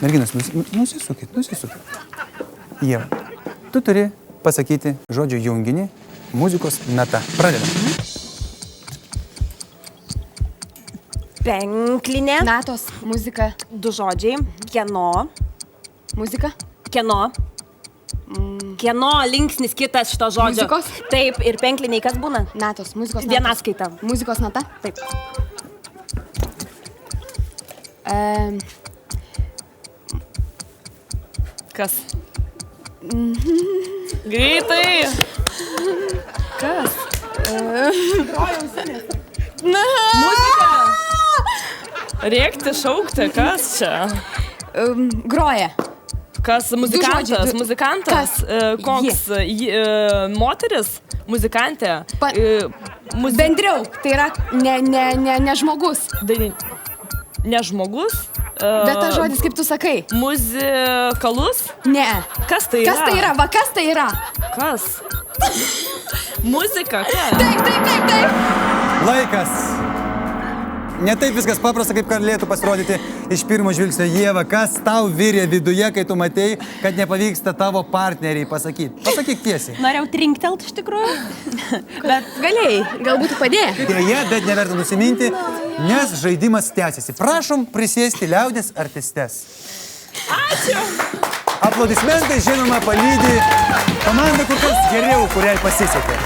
Merginas, nusisukit. Ieva, tu turi pasakyti žodžio junginį, muzikos nata. Pradedam. Penklinė. Natos, muzika. 2 žodžiai. Kieno. Muzika. Kieno. Kieno linksnis kitas šito žodžio. Muzikos? Taip, ir penkliniai kas būna? Natos, muzikos nata. Viena skaita. Muzikos nata. Taip. Kas? Greitai. Kas? Muzika. Rėkti, šaukti, kas čia? Groja. Kas? Muzikantas? Muzikantas? Koks? Moteris? Muzikantė? Bendriau, tai yra ne žmogus. Ne žmogus? Bet tas žodis, kaip tu sakai. Muzikalus? Ne. Kas tai yra? Kas tai yra? Va, kas tai yra? Kas? Muzika, kas? Taip. Laikas. Ne taip viskas paprasta, kaip galėtų pasirodyti iš pirmo žvilgsnio. Ieva, kas tau virė viduje, kai tu matei, kad nepavyksta tavo partneriai pasakyti? Pasakyk tiesiai. Norėjau trinktelt iš tikrųjų. Bet galėjai, galbūt padėjo. Dėja, bet neverta nusiminti, nes žaidimas tęsiasi. Prašom prisėsti liaudės artistes. Ačiū. Aplodismentai, žinoma, palydi komanda kur kas geriau, kuriai pasisekė.